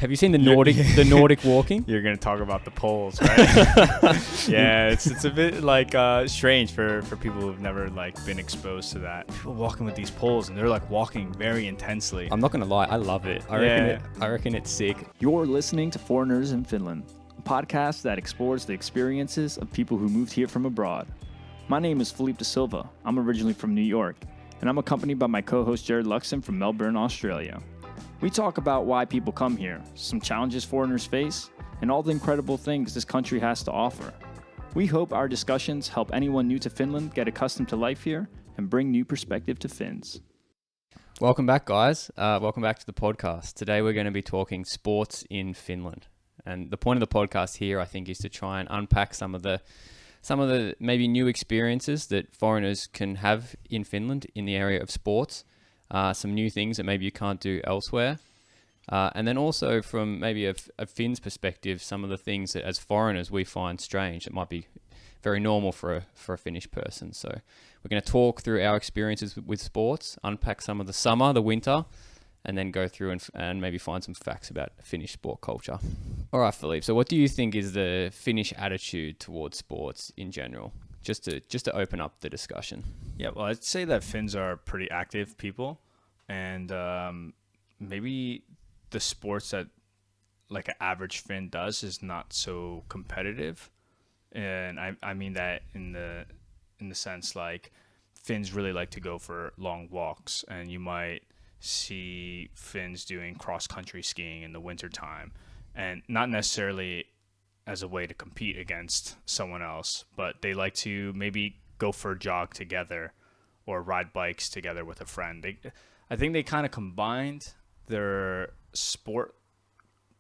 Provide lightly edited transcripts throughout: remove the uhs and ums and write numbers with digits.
Have you seen the Nordic walking? You're gonna talk about the poles, right? Yeah, it's a bit like strange for people who've never like been exposed to that. People walking with these poles and they're like walking very intensely. I'm not gonna lie, I love it. I reckon it's sick. You're listening to Foreigners in Finland, a podcast that explores the experiences of people who moved here from abroad. My name is Felipe Silva. I'm originally from New York, and I'm accompanied by my co-host Jarrod Luxton from Melbourne, Australia. We talk about why people come here, some challenges foreigners face, and all the incredible things this country has to offer. We hope our discussions help anyone new to Finland get accustomed to life here and bring new perspective to Finns. Welcome back, guys. Welcome back to the podcast. Today we're going to be talking sports in Finland. And the point of the podcast here, I think, is to try and unpack some of the maybe new experiences that foreigners can have in Finland in the area of sports, some new things that maybe you can't do elsewhere. And then also from maybe a Finn's perspective, some of the things that as foreigners we find strange that might be very normal for a Finnish person. So we're going to talk through our experiences with sports, unpack some of the summer, the winter, and then go through and maybe find some facts about Finnish sport culture. All right, Felipe. So what do you think is the Finnish attitude towards sports in general? Just to open up the discussion. Yeah, well, I'd say that Finns are pretty active people, and maybe the sports that like an average Finn does is not so competitive. And I mean that in the sense like Finns really like to go for long walks, and you might see Finns doing cross-country skiing in the wintertime, and not necessarily as a way to compete against someone else, but they like to maybe go for a jog together or ride bikes together with a friend. I think they kind of combined their sport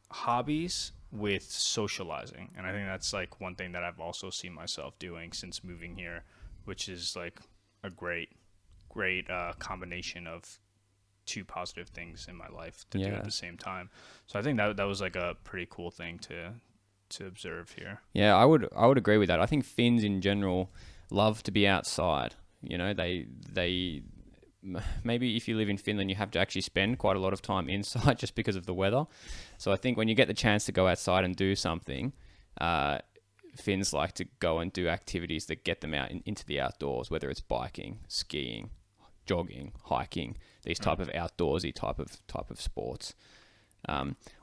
hobbies with socializing, and I think that's like one thing that I've also seen myself doing since moving here, which is like a great combination of two positive things in my life to do at the same time. So I think that was like a pretty cool thing to observe here. Yeah, I would agree with that. I think Finns in general love to be outside. You know, they maybe if you live in Finland, you have to actually spend quite a lot of time inside just because of the weather. So I think when you get the chance to go outside and do something, Finns like to go and do activities that get them out into the outdoors, whether it's biking, skiing, jogging, hiking, these type of outdoorsy type of sports.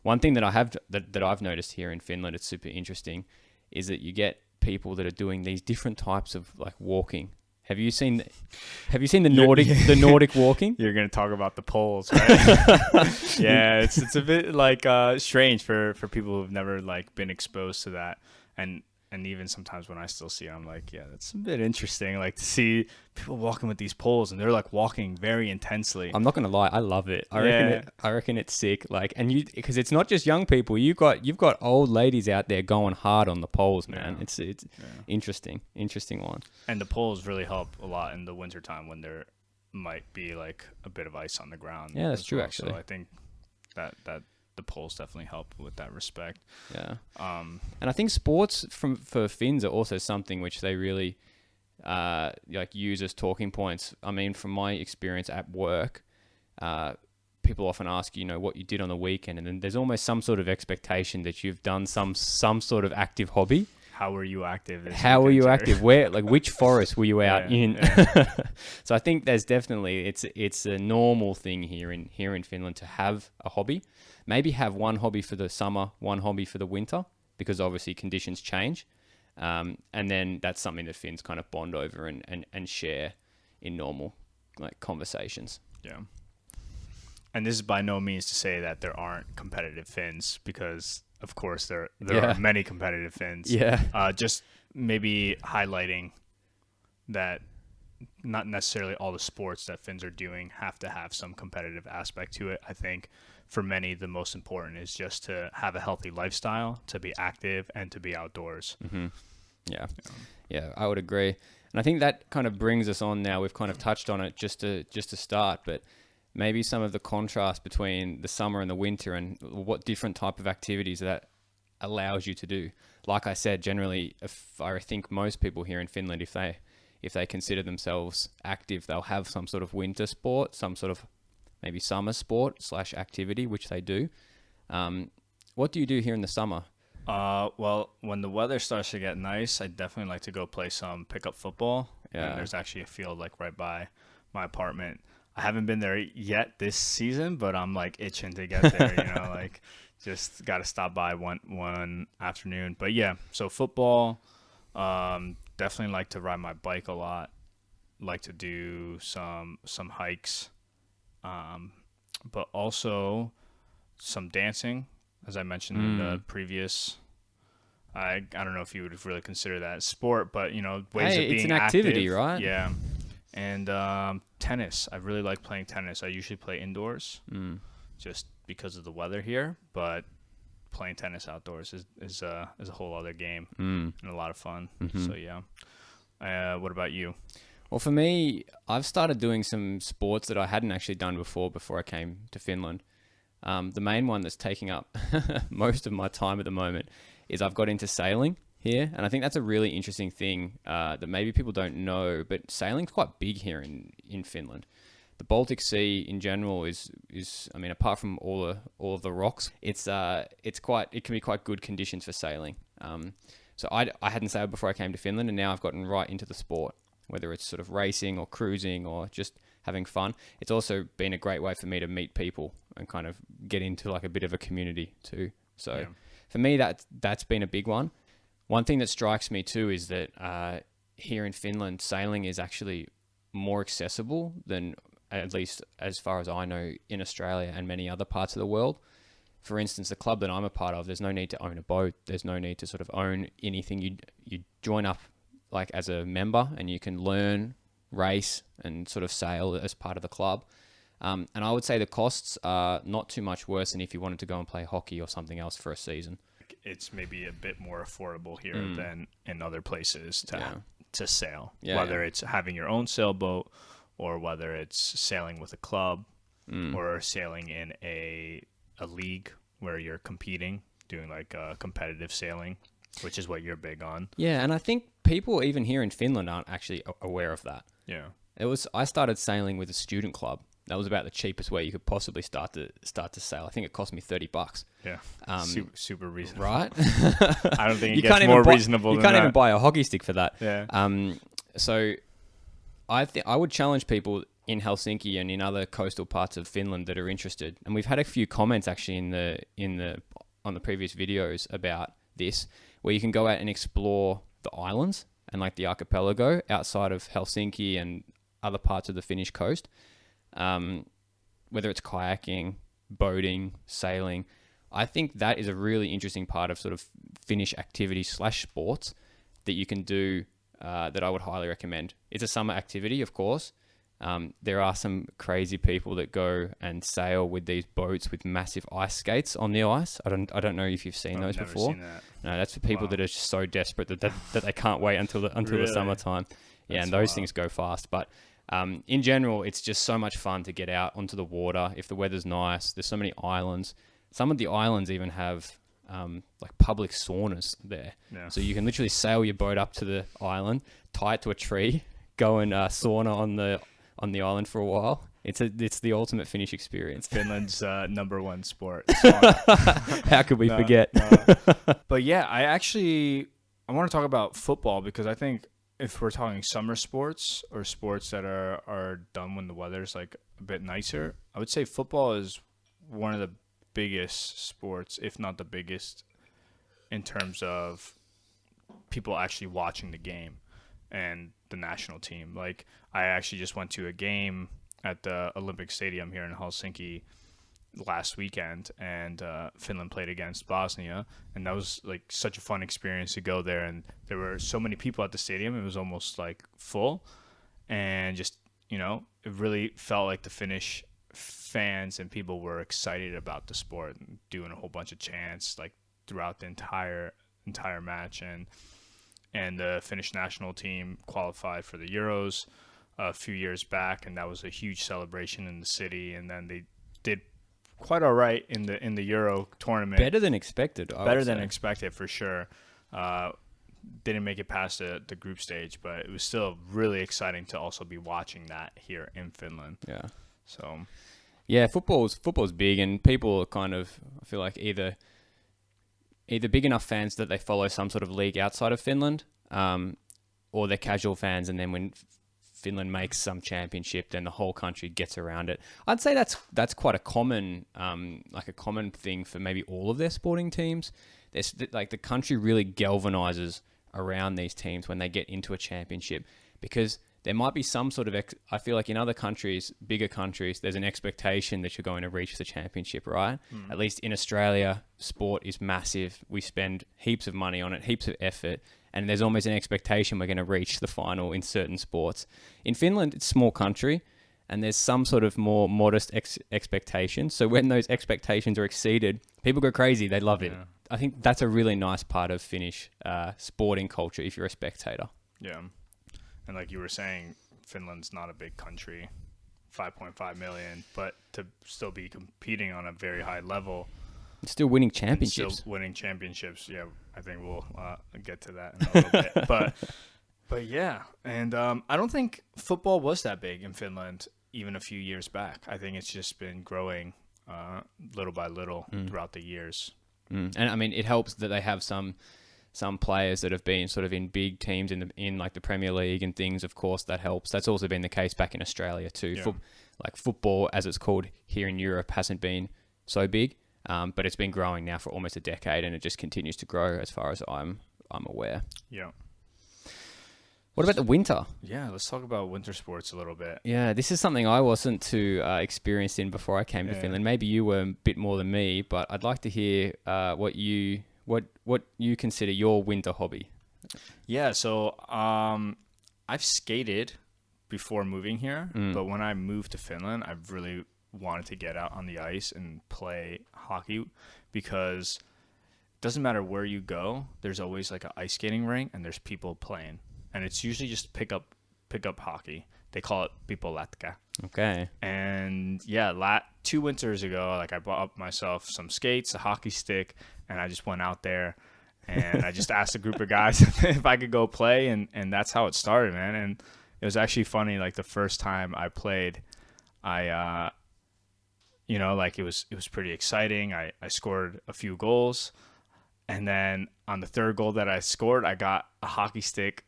One thing that I've noticed here in Finland, it's super interesting, is that you get people that are doing these different types of like walking. Have you seen the Nordic walking? You're gonna talk about the poles, right? Yeah, it's a bit like strange for people who've never like been exposed to that, and even sometimes when I still see it, I'm like, yeah, that's a bit interesting, like to see people walking with these poles and they're like walking very intensely. I'm not gonna lie, I love it. I reckon it's sick. Like, and because it's not just young people. You've got old ladies out there going hard on the poles, man. Yeah. It's interesting one. And the poles really help a lot in the wintertime when there might be like a bit of ice on the ground. Yeah, that's true. Actually, so I think that the poles definitely help with that respect. Yeah. And I think sports for Finns are also something which they really like use as talking points. I mean, from my experience at work, people often ask, you know, what you did on the weekend, and then there's almost some sort of expectation that you've done some sort of active hobby. How were you active? Where, like, which forest were you out in? Yeah. So I think there's definitely it's a normal thing here in Finland to have a hobby. Maybe have one hobby for the summer, one hobby for the winter, because obviously conditions change. And then that's something that Finns kind of bond over and share in normal like conversations. Yeah. And this is by no means to say that there aren't competitive Finns, because of course there are many competitive Finns. Yeah. Just maybe highlighting that not necessarily all the sports that Finns are doing have to have some competitive aspect to it. I think for many, the most important is just to have a healthy lifestyle, to be active, and to be outdoors. Mm-hmm. Yeah, I would agree. And I think that kind of brings us on now. We've kind of touched on it just to start, but maybe some of the contrast between the summer and the winter and what different type of activities that allows you to do. Like I said, generally, I think most people here in Finland, if they consider themselves active, they'll have some sort of winter sport, some sort of maybe summer sport / activity, which they do. What do you do here in the summer? Well, when the weather starts to get nice, I definitely like to go play some pickup football. Yeah. And there's actually a field like right by my apartment. I haven't been there yet this season, but I'm like itching to get there, like just got to stop by one afternoon. But yeah, so football, definitely like to ride my bike a lot. Like to do some hikes. But also some dancing, as I mentioned in the previous. I don't know if you would really consider that a sport, but ways of being it's an activity, active. right? Yeah, and tennis. I really like playing tennis. I usually play indoors, just because of the weather here. But playing tennis outdoors is a whole other game and a lot of fun. So yeah. What about you? Well, for me, I've started doing some sports that I hadn't actually done before I came to Finland. The main one that's taking up most of my time at the moment is I've got into sailing here. And I think that's a really interesting thing that maybe people don't know, but sailing's quite big here in Finland. The Baltic Sea in general is I mean, apart from all of the rocks, it can be quite good conditions for sailing. So I hadn't sailed before I came to Finland, and now I've gotten right into the sport, whether it's sort of racing or cruising or just having fun. It's also been a great way for me to meet people and kind of get into like a bit of a community too. So for me, that's been a big one. One thing that strikes me too is that here in Finland, sailing is actually more accessible than, at least as far as I know, in Australia and many other parts of the world. For instance, the club that I'm a part of, there's no need to own a boat. There's no need to sort of own anything. You join up like as a member, and you can learn, race, and sort of sail as part of the club. And I would say the costs are not too much worse than if you wanted to go and play hockey or something else for a season. It's maybe a bit more affordable here than in other places to sail. Whether it's having your own sailboat, or whether it's sailing with a club, or sailing in a league where you're competing, doing like competitive sailing, which is what you're big on. Yeah, and I think people even here in Finland aren't actually aware of that. Yeah. I started sailing with a student club. That was about the cheapest way you could possibly start to sail. I think it cost me $30. Yeah. Super reasonable. Right? I don't think it gets more reasonable than that. You can't even buy a hockey stick for that. Yeah. So I would challenge people in Helsinki and in other coastal parts of Finland that are interested. And we've had a few comments actually on the previous videos about this, where you can go out and explore the islands and like the archipelago outside of Helsinki and other parts of the Finnish coast. Whether it's kayaking, boating, sailing, I think that is a really interesting part of sort of Finnish activity / sports that you can do that I would highly recommend. It's a summer activity, of course. There are some crazy people that go and sail with these boats with massive ice skates on the ice. I don't know if you've seen those before. Seen that. No, that's for people that are just so desperate that they can't wait until Really? the summertime. Yeah, That's and those wild. things go fast. But in general, it's just so much fun to get out onto the water if the weather's nice. There's so many islands. Some of the islands even have like public saunas there. Yeah. So you can literally sail your boat up to the island, tie it to a tree, go and sauna on the island for a while. It's the ultimate Finnish experience. Finland's number one sport. How could we forget? No. But yeah, I want to talk about football, because I think if we're talking summer sports or sports that are done when the weather's like a bit nicer, I would say football is one of the biggest sports, if not the biggest, in terms of people actually watching the game and the national team. Like, I actually just went to a game at the Olympic Stadium here in Helsinki last weekend, and Finland played against Bosnia, and that was like such a fun experience to go there. And there were so many people at the stadium; it was almost like full, and just it really felt like the Finnish fans and people were excited about the sport and doing a whole bunch of chants like throughout the entire match. And the Finnish national team qualified for the Euros a few years back, and that was a huge celebration in the city. And then they did quite all right in the Euro tournament. Better than expected. Better than expected, for sure. Didn't make it past the group stage, but it was still really exciting to also be watching that here in Finland. Yeah. So, yeah, football's big, and people are kind of, I feel like, either either big enough fans that they follow some sort of league outside of Finland, or they're casual fans, and then when Finland makes some championship, then the whole country gets around it. I'd say that's quite a common common thing for maybe all of their sporting teams. There's like the country really galvanizes around these teams when they get into a championship, because there might be some sort of I feel like in other countries, bigger countries, there's an expectation that you're going to reach the championship, right? At least in Australia, sport is massive. We spend heaps of money on it, heaps of effort, and there's almost an expectation we're going to reach the final in certain sports. In Finland, it's a small country, and there's some sort of more modest expectation. So when those expectations are exceeded, people go crazy. They love it. I think that's a really nice part of Finnish sporting culture if you're a spectator. Yeah. And like you were saying, Finland's not a big country, 5.5 million, but to still be competing on a very high level. Still winning championships. Yeah, I think we'll get to that in a little bit. But yeah, and I don't think football was that big in Finland even a few years back. I think it's just been growing little by little throughout the years. And I mean, it helps that they have some players that have been sort of in big teams in like the Premier League and things. Of course, that helps. That's also been the case back in Australia too. Yeah. Football, as it's called here in Europe, hasn't been so big, but it's been growing now for almost a decade, and it just continues to grow as far as I'm aware. Yeah. What about the winter? Yeah, let's talk about winter sports a little bit. Yeah, this is something I wasn't too experienced in before I came to Finland. Maybe you were a bit more than me, but I'd like to hear what you consider your winter hobby. Yeah, so I've skated before moving here, but when I moved to Finland, I really wanted to get out on the ice and play hockey, because it doesn't matter where you go, there's always like an ice skating rink and there's people playing. And it's usually just pick up hockey. They call it pipolatka. Okay. And yeah, 2 winters ago, like I bought myself some skates, a hockey stick, and I just went out there and I just asked a group of guys if I could go play, and that's how it started, man. And it was actually funny. Like the first time I played, I it was pretty exciting. I scored a few goals, and then on the third goal that I scored, I got a hockey stick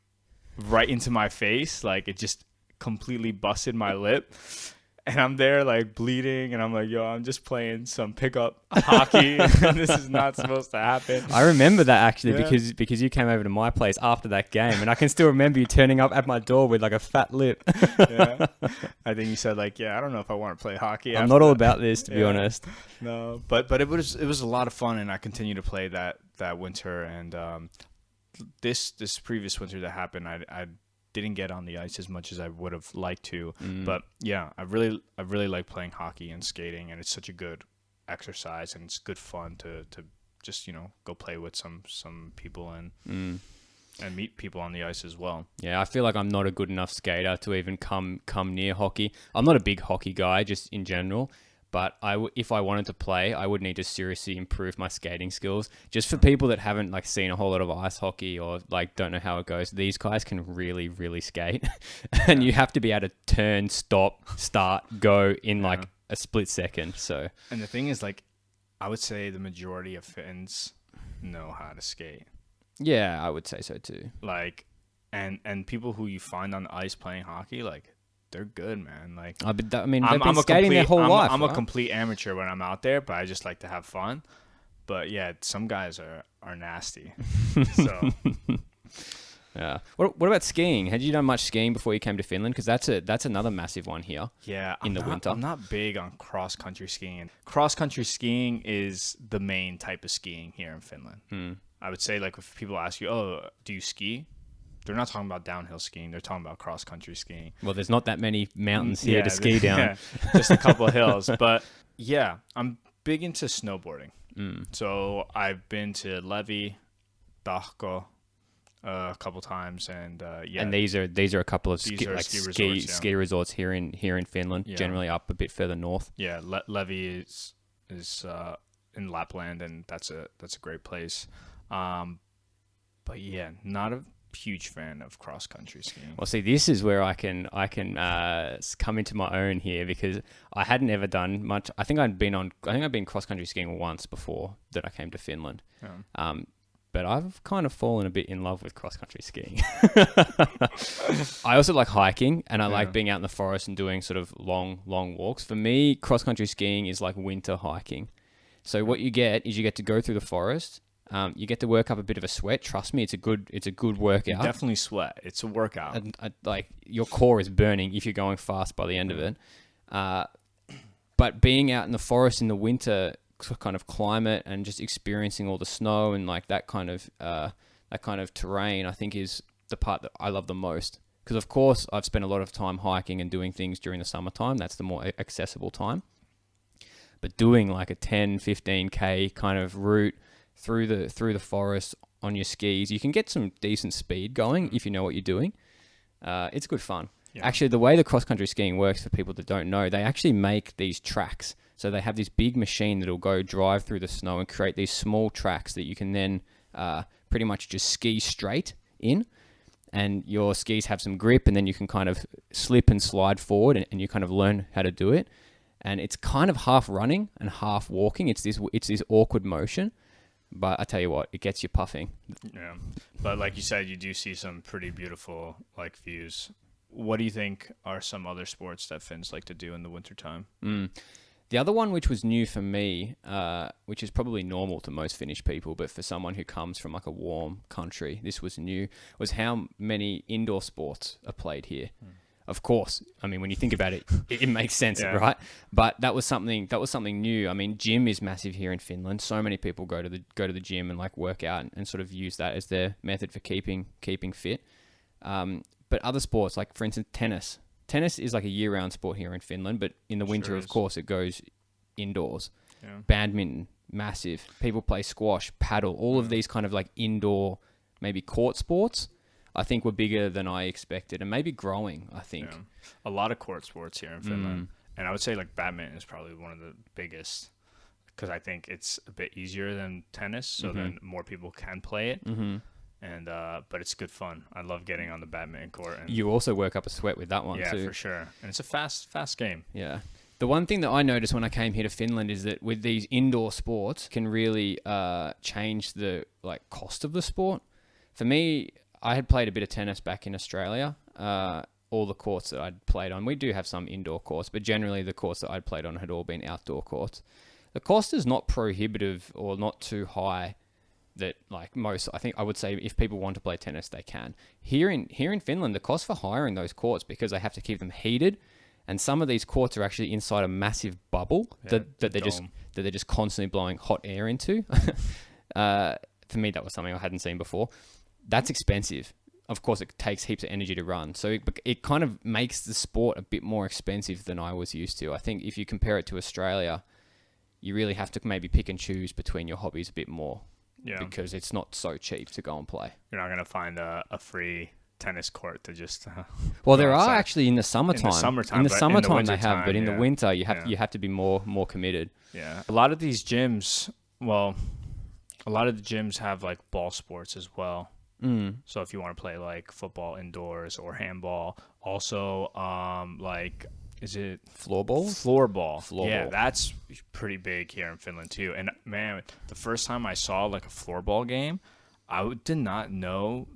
right into my face. Like it just completely busted my lip, and I'm there like bleeding, and I'm like, yo, I'm just playing some pickup hockey and this is not supposed to happen. I remember that actually, because you came over to my place after that game, and I can still remember you turning up at my door with like a fat lip. Yeah, I think you said like, yeah, I don't know if I want to play hockey. I'm not all about this, to be honest. No, but it was a lot of fun, and I continued to play that winter. And this previous winter that happened, I didn't get on the ice as much as I would have liked to. But yeah, I really like playing hockey and skating, and it's such a good exercise, and it's good fun to just go play with some people and meet people on the ice as well. Yeah, I feel like I'm not a good enough skater to even come near hockey. I'm not a big hockey guy just in general. But if I wanted to play, I would need to seriously improve my skating skills. Just for people that haven't like seen a whole lot of ice hockey or like don't know how it goes, these guys can really, really skate, and you have to be able to turn, stop, start, go in like a split second. So, and the thing is, like, I would say the majority of Finns know how to skate. Yeah, I would say so too. Like, and people who you find on the ice playing hockey, like, they're good, man. Like, they've been skating their whole life. I'm a complete amateur when I'm out there, but I just like to have fun. But yeah, some guys are nasty. So yeah. What about skiing? Had you done much skiing before you came to Finland? Because that's another massive one here. Yeah, in the winter. I'm not big on cross country skiing. Cross country skiing is the main type of skiing here in Finland. I would say, like, if people ask you, "Oh, do you ski?" They're not talking about downhill skiing. They're talking about cross-country skiing. Well, there's not that many mountains here to ski down. Yeah, just a couple of hills. But, yeah, I'm big into snowboarding. So I've been to Levi, Tahko a couple times. And, yeah. And these are a couple of ski resorts here in Finland, generally up a bit further north. Yeah, Levi is in Lapland, and that's a great place. But, yeah, not a huge fan of cross country skiing. Well, see, this is where I can come into my own here, because I hadn't ever done much. I think I'd been cross country skiing once before that I came to Finland. Yeah. But I've kind of fallen a bit in love with cross country skiing. I also like hiking, and I like being out in the forest and doing sort of long walks. For me, cross country skiing is like winter hiking. So what you get is you get to go through the forest. You get to work up a bit of a sweat. Trust me, it's a good workout. You definitely sweat. It's a workout. And, like your core is burning if you're going fast by the end of it. But being out in the forest in the winter kind of climate and just experiencing all the snow and like that kind of terrain, I think is the part that I love the most. Because of course I've spent a lot of time hiking and doing things during the summertime. That's the more accessible time. But doing like a 10, 15K kind of route through the forest on your skis, you can get some decent speed going if you know what you're doing. It's good fun. Yeah. Actually, the way the cross-country skiing works, for people that don't know, they actually make these tracks. So they have this big machine that'll go drive through the snow and create these small tracks that you can then pretty much just ski straight in. And your skis have some grip, and then you can kind of slip and slide forward, and you kind of learn how to do it. And it's kind of half running and half walking. It's this awkward motion. But I tell you what, it gets you puffing. Yeah. But like you said, you do see some pretty beautiful like views. What do you think are some other sports that Finns like to do in the wintertime? The other one, which was new for me, which is probably normal to most Finnish people, but for someone who comes from like a warm country, this was new, was how many indoor sports are played here. Of course, I mean, when you think about it, it makes sense, right? But that was something new. I mean, gym is massive here in Finland. So many people go to the gym and like work out and sort of use that as their method for keeping fit. But other sports, like for instance, tennis. Tennis is like a year-round sport here in Finland, but in the winter, of course, it goes indoors. Yeah. Badminton, massive. People play squash, paddle, all of these kind of like indoor, maybe court sports. I think were bigger than I expected, and maybe growing, I think. Yeah. A lot of court sports here in Finland. And I would say like badminton is probably one of the biggest, because I think it's a bit easier than tennis, so then more people can play it. And but it's good fun. I love getting on the badminton court. And you also work up a sweat with that one too. Yeah, for sure. And it's a fast game. Yeah. The one thing that I noticed when I came here to Finland is that with these indoor sports can really change the like cost of the sport. For me, I had played a bit of tennis back in Australia. All the courts that I'd played on, we do have some indoor courts, but generally the courts that I'd played on had all been outdoor courts. The cost is not prohibitive or not too high that like most, I think I would say if people want to play tennis, they can. Here in Finland, the cost for hiring those courts, because they have to keep them heated, and some of these courts are actually inside a massive bubble that they're just constantly blowing hot air into. For me, that was something I hadn't seen before. That's expensive. Of course, it takes heaps of energy to run. So it kind of makes the sport a bit more expensive than I was used to. I think if you compare it to Australia, you really have to maybe pick and choose between your hobbies a bit more. Yeah. Because it's not so cheap to go and play. You're not going to find a free tennis court to just... well, there are actually in the summertime. In the summertime they have, but in the winter you have to be more committed. Yeah. A lot of these gyms, a lot of the gyms have like ball sports as well. So if you want to play like football indoors or handball, also like, is it floorball? Floorball. Yeah, that's pretty big here in Finland too. And man, the first time I saw like a floorball game, I did not know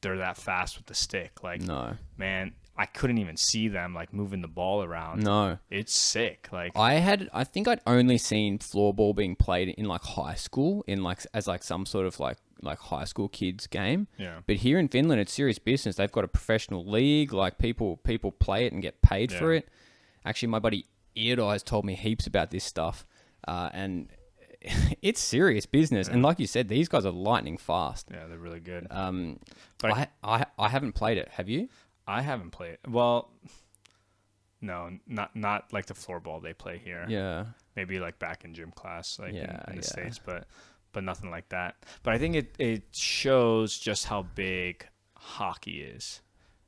they're that fast with the stick. Like, no, man, I couldn't even see them like moving the ball around. No, it's sick. Like I think I'd only seen floorball being played in like high school, in like as like some sort of like high school kids game. Yeah. But here in Finland, it's serious business. They've got a professional league. Like people play it and get paid for it. Actually, my buddy Jarrod has told me heaps about this stuff, and it's serious business. Yeah. And like you said, these guys are lightning fast. Yeah, they're really good. But I haven't played it. Have you? I haven't played it. Well, no, not like the floorball they play here. Yeah. Maybe like back in gym class, like in the States, but nothing like that. But I think it shows just how big hockey is.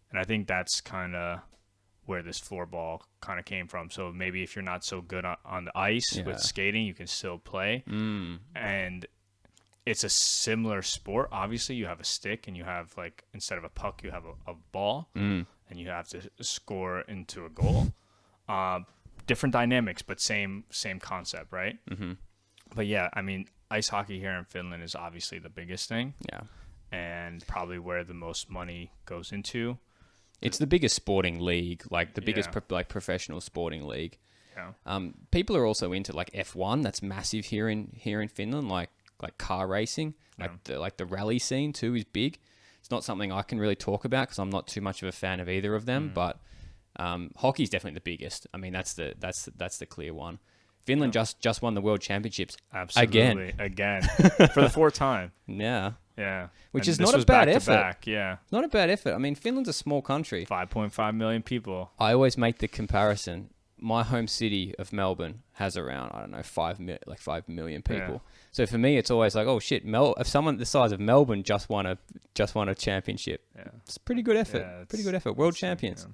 And I think that's kind of where this floorball kind of came from. So maybe if you're not so good on the ice with skating, you can still play. And it's a similar sport. Obviously, you have a stick and you have like instead of a puck, you have a ball, and you have to score into a goal. Different dynamics, but same concept, right? Mm-hmm. But yeah, I mean, ice hockey here in Finland is obviously the biggest thing. Yeah. And probably where the most money goes into. It's the biggest sporting league, like the biggest professional sporting league. Yeah. People are also into like F1. That's massive here in Finland. Like car racing, like the rally scene too is big. It's not something I can really talk about because I'm not too much of a fan of either of them. But hockey is definitely the biggest. I mean, that's the clear one. Finland just won the World Championships. Absolutely. Again. For the fourth time. Yeah. Yeah. Which is not a bad effort. Back. Yeah. Not a bad effort. I mean, Finland's a small country. 5.5 million people. I always make the comparison. My home city of Melbourne has around, I don't know, 5 million people. Yeah. So for me, it's always like, oh shit, if someone the size of Melbourne just won a championship, it's a pretty good effort. Yeah, pretty good effort. World champions.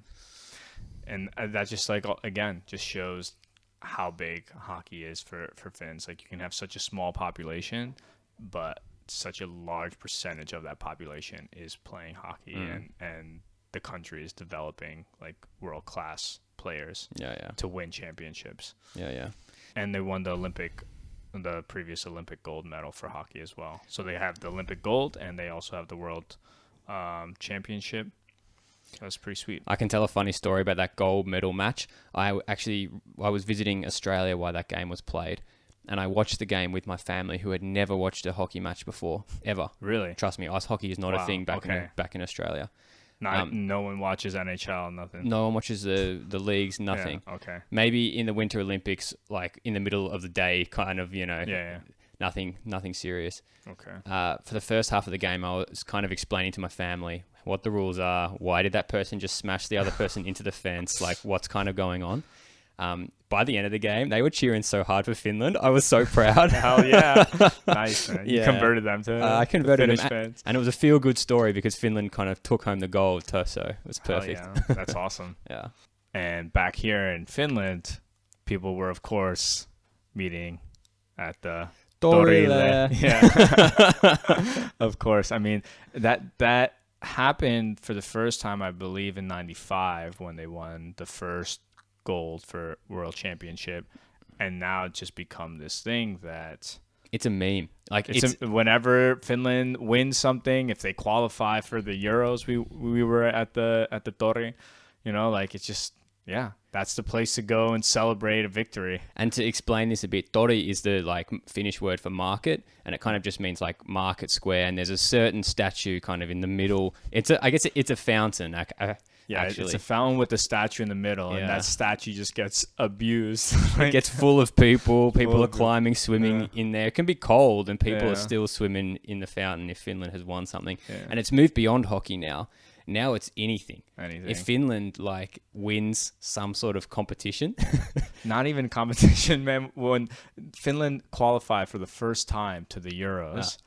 Yeah. And that just like again just shows how big hockey is for Finns. Like you can have such a small population, but such a large percentage of that population is playing hockey, and the country is developing like world class players to win championships. Yeah. And they won the previous Olympic gold medal for hockey as well. So they have the Olympic gold and they also have the world championship. That's pretty sweet. I can tell a funny story about that gold medal match. I was visiting Australia while that game was played, and I watched the game with my family who had never watched a hockey match before, ever. Really? Trust me, ice hockey is not a thing back in Australia. No one watches NHL, nothing. No one watches the leagues, nothing. Yeah, okay. Maybe in the Winter Olympics, like in the middle of the day, kind of, nothing serious. Okay. For the first half of the game, I was kind of explaining to my family what the rules are. Why did that person just smash the other person into the fence? Like, what's kind of going on? By the end of the game, they were cheering so hard for Finland. I was so proud. Hell yeah. Nice, man. You converted them to I converted Finnish them. fans. And it was a feel-good story because Finland kind of took home the gold, so it was perfect. Hell yeah. That's awesome. Yeah. And back here in Finland, people were, of course, meeting at the Torille. Yeah. Of course. I mean, that happened for the first time, I believe, in 95 when they won the first gold for World Championship. And now it's just become this thing that... It's a meme. Like whenever Finland wins something, if they qualify for the Euros, we were at the Torre, like it's just... Yeah, that's the place to go and celebrate a victory. And to explain this a bit, tori is the like Finnish word for market, and it kind of just means like market square. And there's a certain statue kind of in the middle. I guess it's a fountain. Yeah, actually. It's a fountain with a statue in the middle, and that statue just gets abused. It gets full of people. People are climbing, swimming in there. It can be cold, and people are still swimming in the fountain if Finland has won something. Yeah. And it's moved beyond hockey now. Now it's anything. If Finland wins some sort of competition, not even competition, man. When Finland qualified for the first time to the Euros,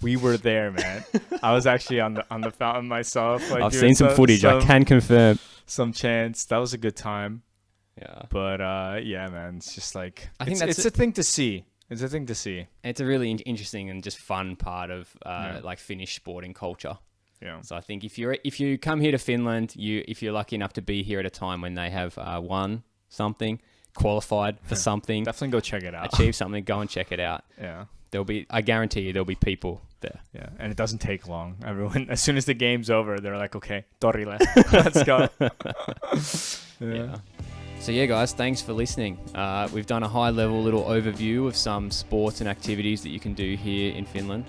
we were there, man. I was actually on the fountain myself. I've seen some footage. I can confirm some chants. That was a good time. Yeah, but man, it's just like it's a thing to see. It's a thing to see. It's a really interesting and just fun part of like Finnish sporting culture. Yeah. So I think if you come here to Finland, if you're lucky enough to be here at a time when they have won something, qualified for something, definitely go check it out. Achieve something, go and check it out. Yeah. I guarantee you, there'll be people there. Yeah, and it doesn't take long. Everyone, as soon as the game's over, they're like, okay, Torille, let's go. Yeah. So yeah, guys, thanks for listening. We've done a high-level little overview of some sports and activities that you can do here in Finland.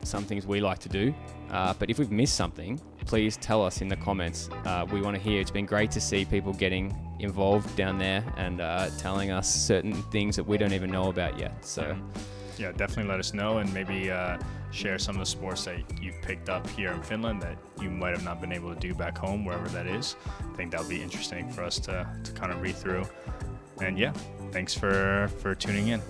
Some things we like to do. But if we've missed something, please tell us in the comments. We want to hear. It's been great to see people getting involved down there and telling us certain things that we don't even know about yet. So yeah, definitely let us know, and maybe share some of the sports that you've picked up here in Finland that you might have not been able to do back home, wherever that is. I think that'll be interesting for us to kind of read through. And yeah, thanks for tuning in.